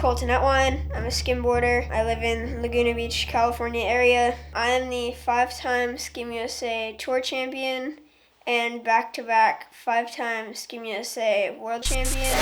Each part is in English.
Colton Ettwein. I'm a skimboarder. I live in Laguna Beach, California area. I am the 5-time Skim USA Tour Champion and back-to-back 5-time Skim USA World Champion.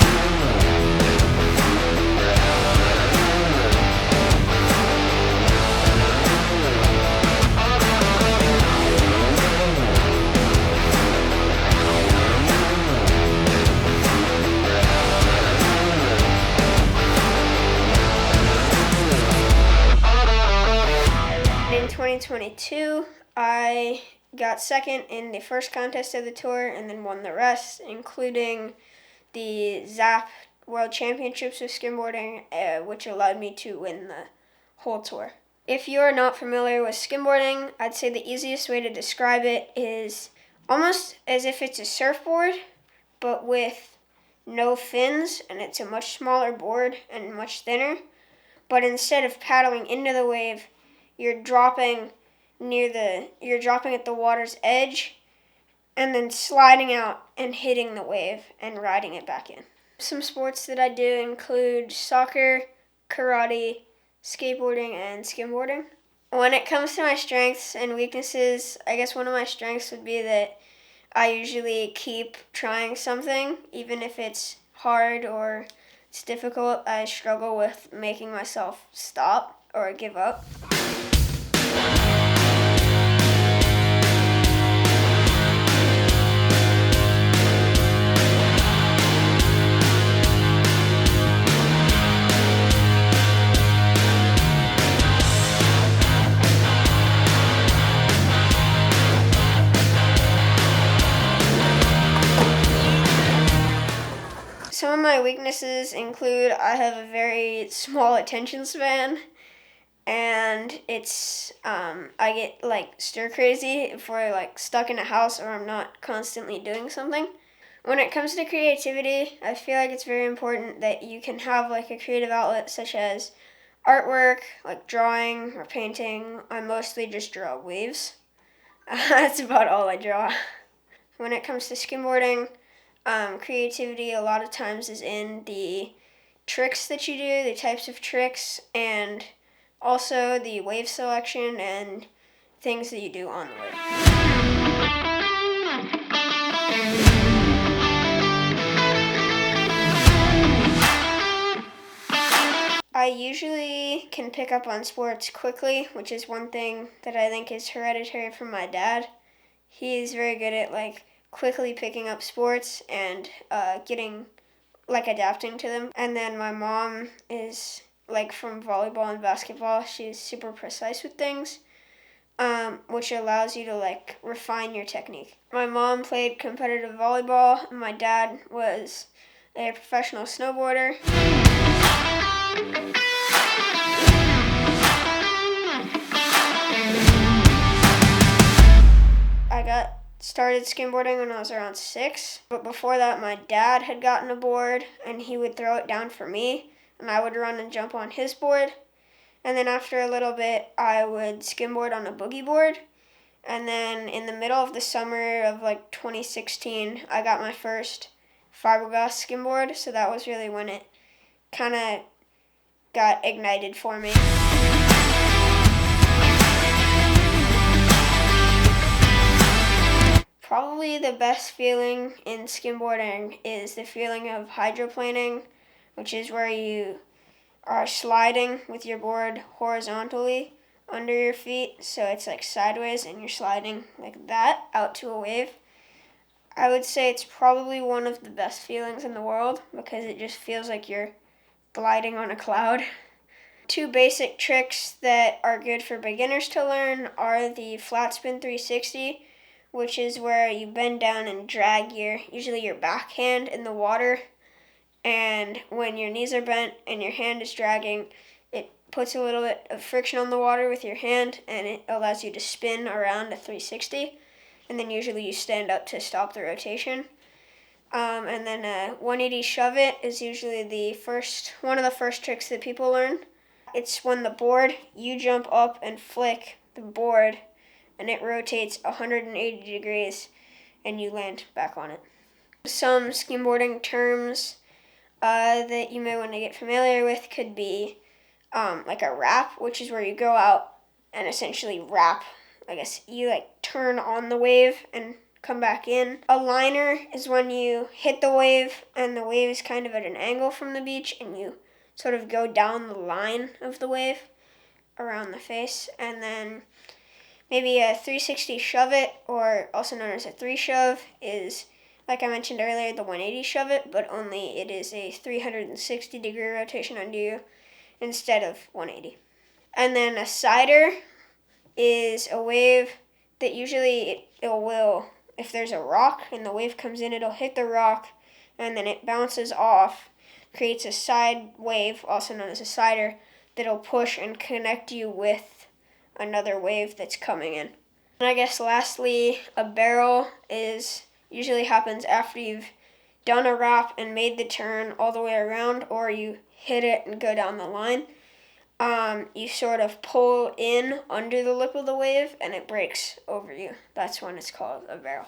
In 2022, I got second in the first contest of the tour and then won the rest, including the ZAP World Championships of skimboarding, which allowed me to win the whole tour. If you are not familiar with skimboarding, I'd say the easiest way to describe it is almost as if it's a surfboard, but with no fins, and it's a much smaller board and much thinner. But instead of paddling into the wave, you're dropping at the water's edge and then sliding out and hitting the wave and riding it back in. Some sports that I do include soccer, karate, skateboarding, and skimboarding. When it comes to my strengths and weaknesses, I guess one of my strengths would be that I usually keep trying something, even if it's hard or it's difficult. I struggle with making myself stop or give up. Some of my weaknesses include I have a very small attention span, and it's I get stir crazy if we're stuck in a house or I'm not constantly doing something. When it comes to creativity, I feel like it's very important that you can have a creative outlet such as artwork, like drawing or painting. I mostly just draw waves. That's about all I draw. When it comes to skimboarding, creativity a lot of times is in the tricks that you do, the types of tricks, and also the wave selection and things that you do on the wave. I usually can pick up on sports quickly, which is one thing that I think is hereditary from my dad. He's very good at quickly picking up sports and adapting to them. And then my mom is from volleyball and basketball. She's super precise with things, which allows you to refine your technique. My mom played competitive volleyball, and my dad was a professional snowboarder. I got started skimboarding when I was around 6, but before that my dad had gotten a board and he would throw it down for me and I would run and jump on his board, and then after a little bit I would skimboard on a boogie board, and then in the middle of the summer of 2016 I got my first fiberglass skimboard, so that was really when it kind of got ignited for me. Probably the best feeling in skimboarding is the feeling of hydroplaning, which is where you are sliding with your board horizontally under your feet, so it's sideways and you're sliding like that out to a wave. I would say it's probably one of the best feelings in the world because it just feels like you're gliding on a cloud. 2 basic tricks that are good for beginners to learn are the flat spin 360, which is where you bend down and drag usually your backhand in the water, and when your knees are bent and your hand is dragging, it puts a little bit of friction on the water with your hand and it allows you to spin around a 360, and then usually you stand up to stop the rotation. And then a 180 shove it is usually one of the first tricks that people learn. It's when you jump up and flick the board and it rotates 180 degrees and you land back on it. Some skimboarding terms that you may want to get familiar with could be like a wrap, which is where you go out and essentially wrap. I guess you like turn on the wave and come back in. A liner is when you hit the wave and the wave is kind of at an angle from the beach and you sort of go down the line of the wave around the face. And then maybe a 360 shove it, or also known as a 3-shove, is, like I mentioned earlier, the 180 shove it, but only it is a 360-degree rotation under you instead of 180. And then a sider is a wave that usually it will, if there's a rock and the wave comes in, it'll hit the rock and then it bounces off, creates a side wave, also known as a sider, that'll push and connect you with another wave that's coming in. And I guess lastly, a barrel usually happens after you've done a wrap and made the turn all the way around, or you hit it and go down the line. You sort of pull in under the lip of the wave and it breaks over you. That's when it's called a barrel.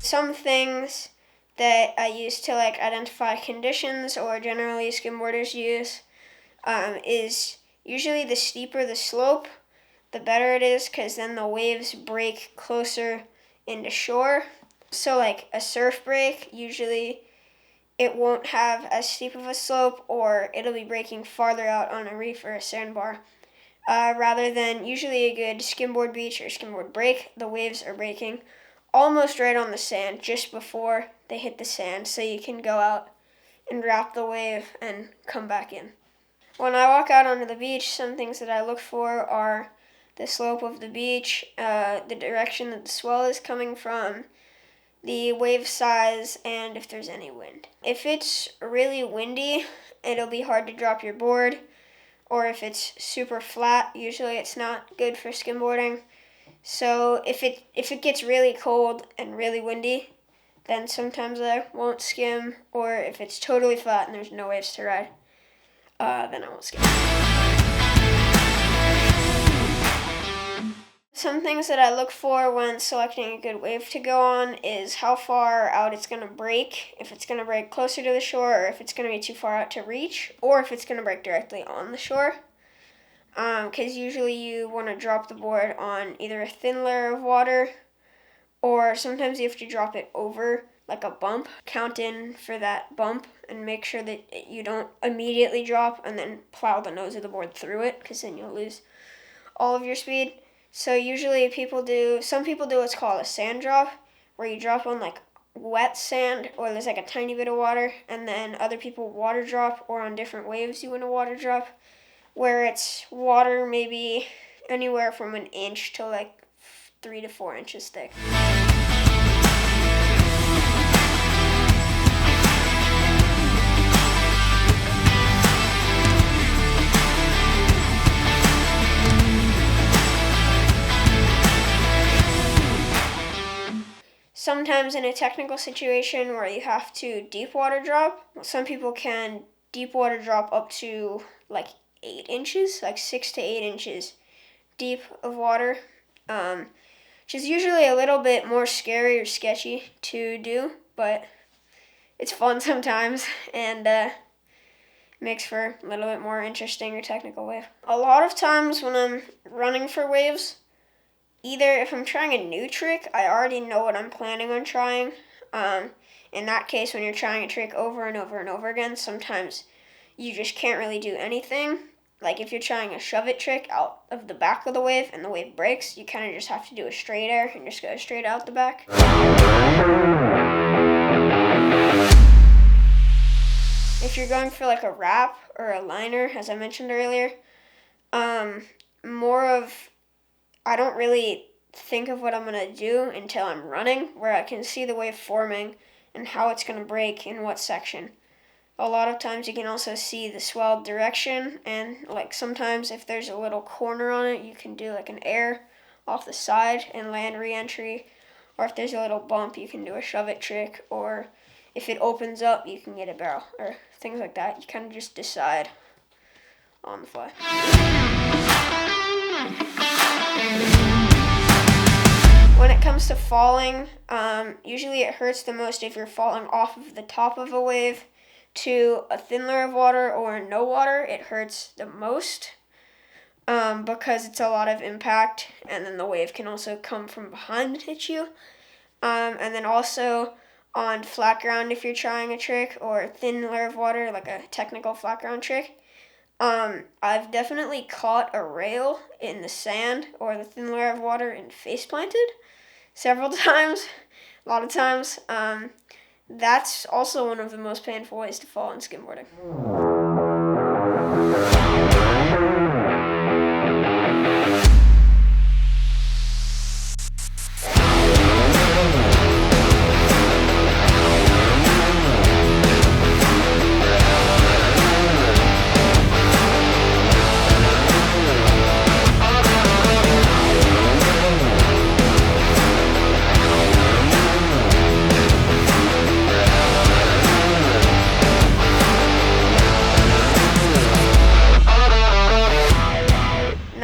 Some things that I use to identify conditions, or generally skimboarders use, is usually the steeper the slope, the better it is, because then the waves break closer into shore. So like a surf break, usually it won't have as steep of a slope, or it'll be breaking farther out on a reef or a sandbar. Rather than usually a good skimboard beach or skimboard break, the waves are breaking almost right on the sand just before they hit the sand, so you can go out and wrap the wave and come back in. When I walk out onto the beach, some things that I look for are the slope of the beach, the direction that the swell is coming from, the wave size, and if there's any wind. If it's really windy, it'll be hard to drop your board, or if it's super flat, usually it's not good for skimboarding. So if it gets really cold and really windy, then sometimes I won't skim, or if it's totally flat and there's no waves to ride, then I won't skim. Some things that I look for when selecting a good wave to go on is how far out it's going to break, if it's going to break closer to the shore, or if it's going to be too far out to reach, or if it's going to break directly on the shore. Because usually you want to drop the board on either a thin layer of water, or sometimes you have to drop it over like a bump. Count in for that bump and make sure that you don't immediately drop and then plow the nose of the board through it, because then you'll lose all of your speed. So usually some people do what's called a sand drop, where you drop on like wet sand or there's like a tiny bit of water, and then other people water drop, or on different waves you want to water drop, where it's water maybe anywhere from an inch to like 3 to 4 inches thick. Sometimes in a technical situation where you have to deep water drop, some people can deep water drop up to like 8 inches, like 6 to 8 inches deep of water, which is usually a little bit more scary or sketchy to do, but it's fun sometimes, and makes for a little bit more interesting or technical wave. A lot of times when I'm running for waves, either if I'm trying a new trick, I already know what I'm planning on trying. In that case, when you're trying a trick over and over and over again, sometimes you just can't really do anything. Like if you're trying a shove it trick out of the back of the wave and the wave breaks, you kind of just have to do a straight air and just go straight out the back. If you're going for like a wrap or a liner, as I mentioned earlier, I don't really think of what I'm going to do until I'm running, where I can see the wave forming and how it's going to break in what section. A lot of times you can also see the swell direction, and like sometimes if there's a little corner on it, you can do like an air off the side and land re-entry, or if there's a little bump, you can do a shove it trick, or if it opens up, you can get a barrel, or things like that. You kind of just decide on the fly. When it comes to falling, usually it hurts the most if you're falling off of the top of a wave to a thin layer of water or no water. It hurts the most because it's a lot of impact, and then the wave can also come from behind and hit you. And then also on flat ground, if you're trying a trick, or a thin layer of water, like a technical flat ground trick. I've definitely caught a rail in the sand or the thin layer of water and face planted several times, a lot of times. That's also one of the most painful ways to fall in skimboarding.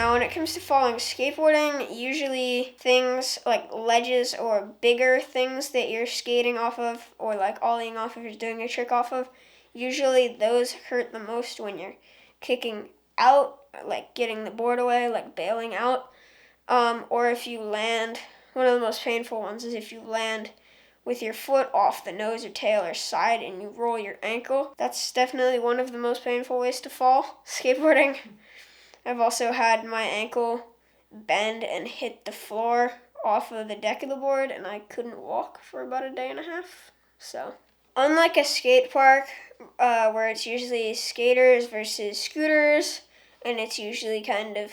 When it comes to falling skateboarding, usually things like ledges or bigger things that you're skating off of or like ollieing off of or doing a trick off of, usually those hurt the most when you're kicking out, like getting the board away, like bailing out. Or if you land, one of the most painful ones is if you land with your foot off the nose or tail or side and you roll your ankle. That's definitely one of the most painful ways to fall skateboarding. I've also had my ankle bend and hit the floor off of the deck of the board, and I couldn't walk for about a day and a half. So, unlike a skate park, where it's usually skaters versus scooters, and it's usually kind of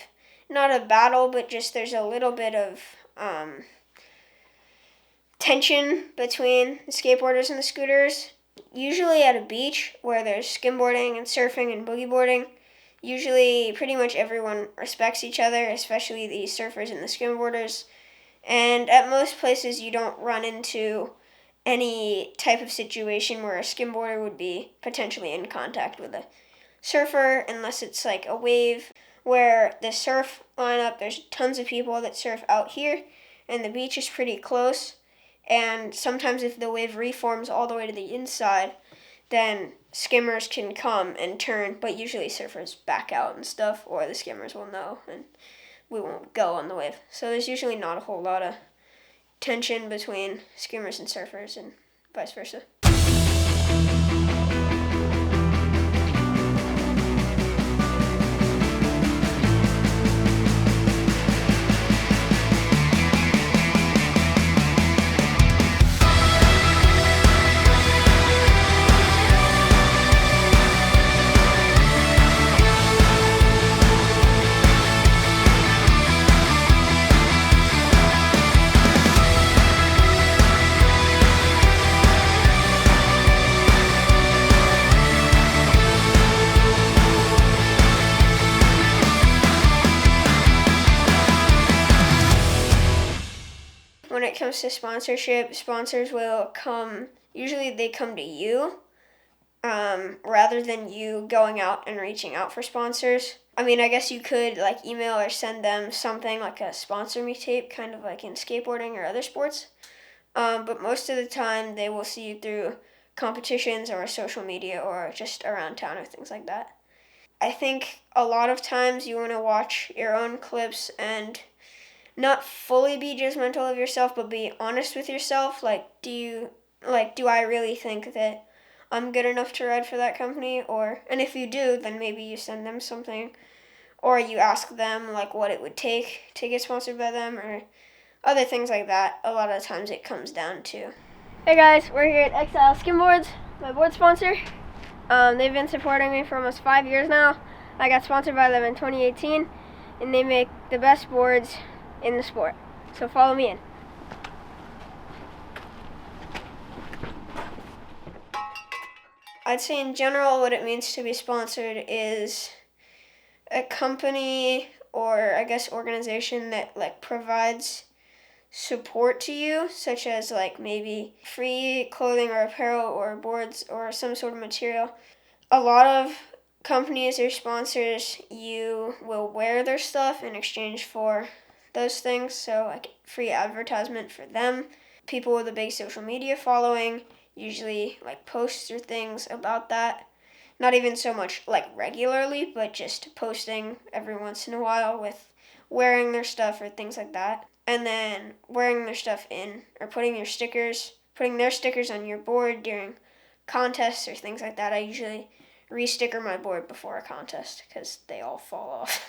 not a battle, but just there's a little bit of tension between the skateboarders and the scooters. Usually at a beach where there's skimboarding and surfing and boogie boarding, usually pretty much everyone respects each other, especially the surfers and the skimboarders. And at most places you don't run into any type of situation where a skimboarder would be potentially in contact with a surfer, unless it's like a wave where the surf lineup, there's tons of people that surf out here, and the beach is pretty close. And sometimes if the wave reforms all the way to the inside, then skimmers can come and turn, but usually surfers back out and stuff, or the skimmers will know and we won't go on the wave. So there's usually not a whole lot of tension between skimmers and surfers and vice versa. When it comes to sponsorship, sponsors will come, usually they come to you, rather than you going out and reaching out for sponsors. I mean, I guess you could like email or send them something like a sponsor me tape, kind of like in skateboarding or other sports. But most of the time they will see you through competitions or social media or just around town or things like that. I think a lot of times you want to watch your own clips and not fully be judgmental of yourself, but be honest with yourself. Do I really think that I'm good enough to ride for that company? And if you do, then maybe you send them something, or you ask them like what it would take to get sponsored by them, or other things like that. A lot of times it comes down to. Hey guys, we're here at EXILE Skimboards, my board sponsor. They've been supporting me for almost 5 years now. I got sponsored by them in 2018, and they make the best boards in the sport. So follow me in. I'd say in general what it means to be sponsored is a company or I guess organization that like provides support to you, such as like maybe free clothing or apparel or boards or some sort of material. A lot of companies or sponsors, you will wear their stuff in exchange for those things, so like free advertisement for them. People with a big social media following usually like posts or things about that. Not even so much like regularly, but just posting every once in a while with wearing their stuff or things like that. And then wearing their stuff in, or putting their stickers on your board during contests or things like that. I usually re-sticker my board before a contest because they all fall off.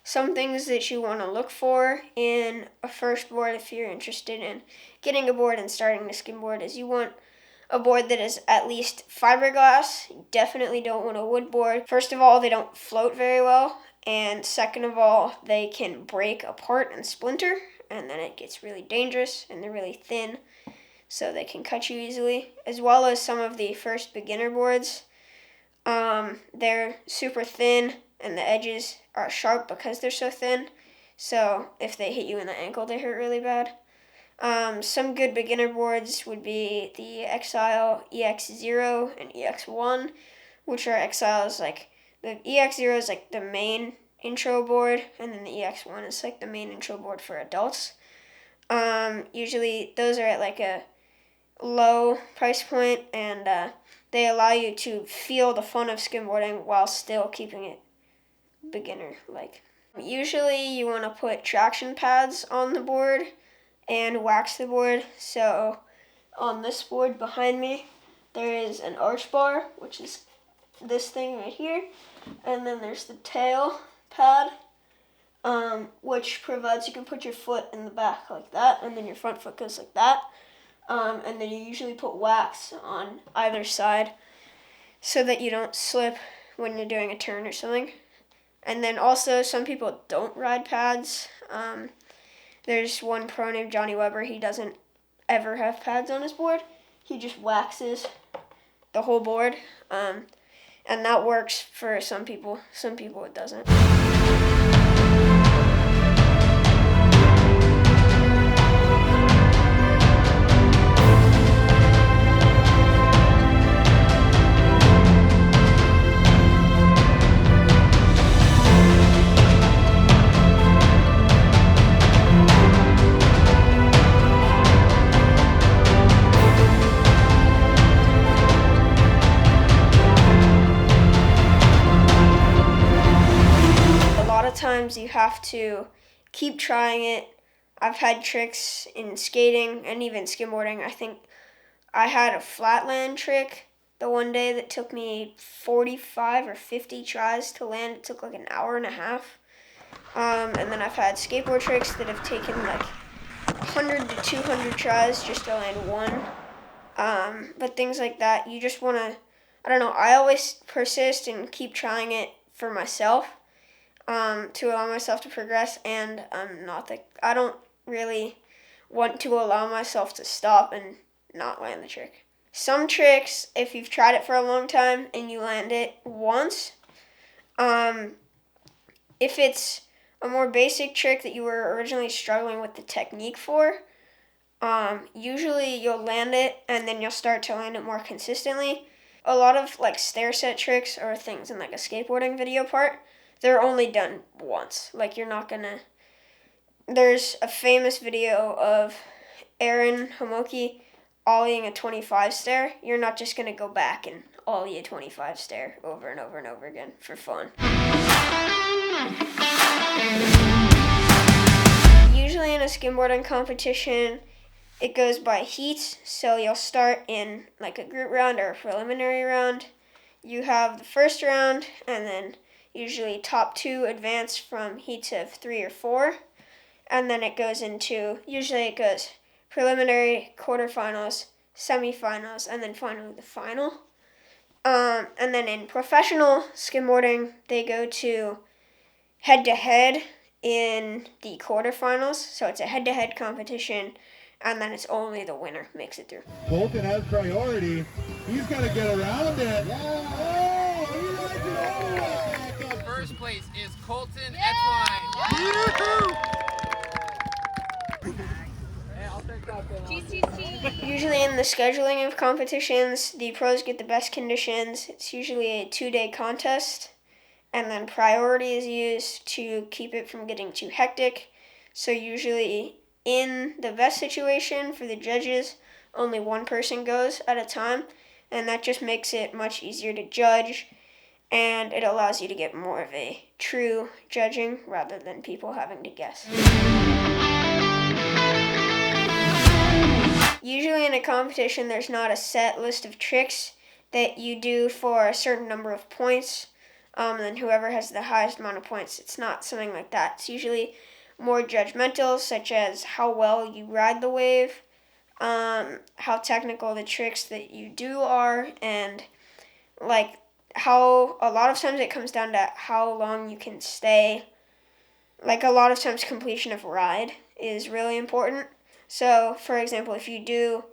Some things that you want to look for in a first board if you're interested in getting a board and starting to skimboard is you want a board that is at least fiberglass. You definitely don't want a wood board. First of all, they don't float very well, and second of all, they can break apart and splinter, and then it gets really dangerous, and they're really thin, so they can cut you easily, as well as some of the first beginner boards. They're super thin, and the edges are sharp because they're so thin, so if they hit you in the ankle, they hurt really bad. Some good beginner boards would be the EXILE EX0 and EX1, which are EXILE's like, the EX0 is like the main intro board, and then the EX1 is like the main intro board for adults. Usually those are at like a low price point, and they allow you to feel the fun of skimboarding while still keeping it beginner-like. Usually you want to put traction pads on the board and wax the board. So on this board behind me, there is an arch bar, which is this thing right here, and then there's the tail pad, which provides you can put your foot in the back like that, and then your front foot goes like that, and then you usually put wax on either side so that you don't slip when you're doing a turn or something. And then also some people don't ride pads. There's one pro named Johnny Weber. He doesn't ever have pads on his board. He just waxes the whole board. And that works for some people. Some people it doesn't. Times you have to keep trying it. I've had tricks in skating and even skimboarding. I think I had a flatland trick the one day that took me 45 or 50 tries to land. It took like an hour and a half. And then I've had skateboard tricks that have taken like 100 to 200 tries just to land one. But things like that, you just want to, I don't know, I always persist and keep trying it for myself. To allow myself to progress, and I don't really want to allow myself to stop and not land the trick. Some tricks, if you've tried it for a long time and you land it once, if it's a more basic trick that you were originally struggling with the technique for, usually you'll land it and then you'll start to land it more consistently. A lot of like stair set tricks or things in like a skateboarding video part, they're only done once. Like you're not gonna, there's a famous video of Aaron Homoki ollieing a 25 stair. You're not just gonna go back and ollie a 25 stair over and over and over again for fun. Usually in a skimboarding competition, it goes by heats. So you'll start in like a group round or a preliminary round. You have the first round, and then usually top two advance from heats of 3 or 4. And then it goes into, usually it goes preliminary, quarterfinals, semifinals, and then finally the final. And then in professional skimboarding, they go to head-to-head in the quarterfinals. So it's a head-to-head competition, and then it's only the winner makes it through. Colton has priority. He's got to get around it. First place is Colton Ettwein. Usually in the scheduling of competitions, the pros get the best conditions. It's usually a 2-day contest, and then priority is used to keep it from getting too hectic. So usually in the best situation for the judges, only one person goes at a time, and that just makes it much easier to judge, and it allows you to get more of a true judging rather than people having to guess. Usually in a competition, there's not a set list of tricks that you do for a certain number of points, and whoever has the highest amount of points. It's not something like that. It's usually more judgmental, such as how well you ride the wave, how technical the tricks that you do are, and like how a lot of times it comes down to how long you can stay. Like a lot of times completion of ride is really important. So, for example, if you do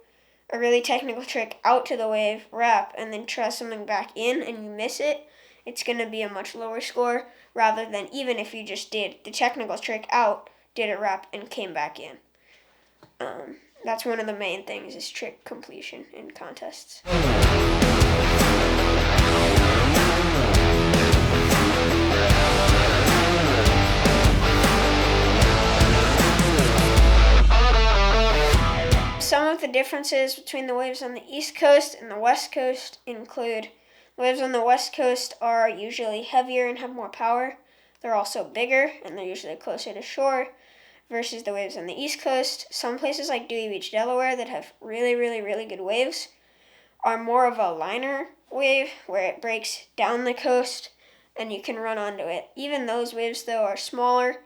a really technical trick out to the wave, wrap, and then try something back in and you miss it, it's going to be a much lower score rather than even if you just did the technical trick out, did a wrap, and came back in. That's one of the main things is trick completion in contests. Some of the differences between the waves on the East Coast and the West Coast include the waves on the West Coast are usually heavier and have more power. They're also bigger and they're usually closer to shore versus the waves on the East Coast. Some places like Dewey Beach, Delaware that have really, really, really good waves are more of a liner wave where it breaks down the coast and you can run onto it. Even those waves though are smaller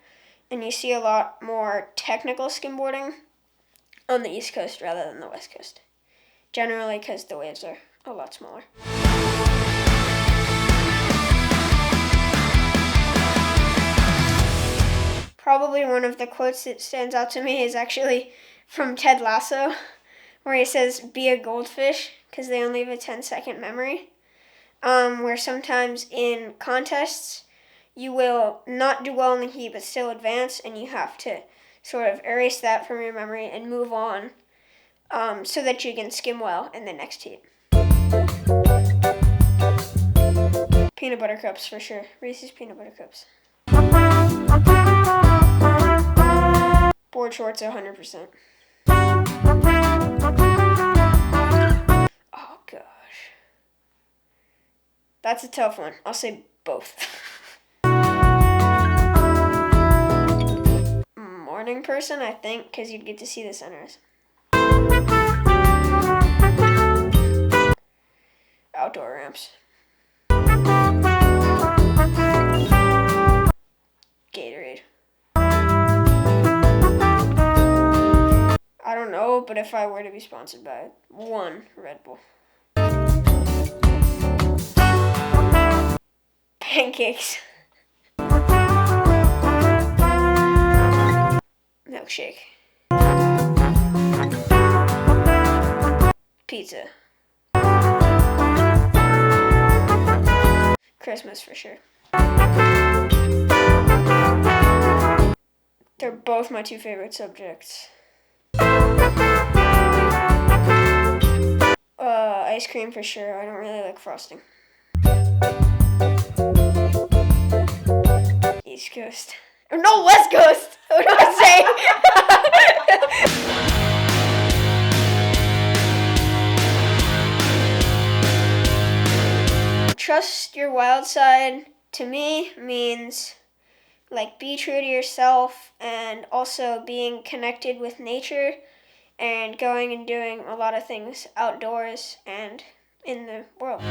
and you see a lot more technical skimboarding on the East Coast rather than the West Coast. Generally because the waves are a lot smaller. Probably one of the quotes that stands out to me is actually from Ted Lasso, where he says, "Be a goldfish," because they only have a 10-second memory. Where sometimes in contests, you will not do well in the heat but still advance, and you have to sort of erase that from your memory and move on so that you can skim well in the next heat. Peanut butter cups for sure. Reese's peanut butter cups. Board shorts 100%. Oh gosh. That's a tough one. I'll say both. Morning person, I think, because you'd get to see the sunrise. Outdoor ramps. Gatorade. I don't know, but if I were to be sponsored by one, Red Bull. Pancakes. Milkshake. Pizza. Christmas for sure. They're both my two favorite subjects. Ice cream for sure. I don't really like frosting. East Coast. No, West Coast! What am I saying? Trust your wild side, to me, means like be true to yourself and also being connected with nature and going and doing a lot of things outdoors and in the world.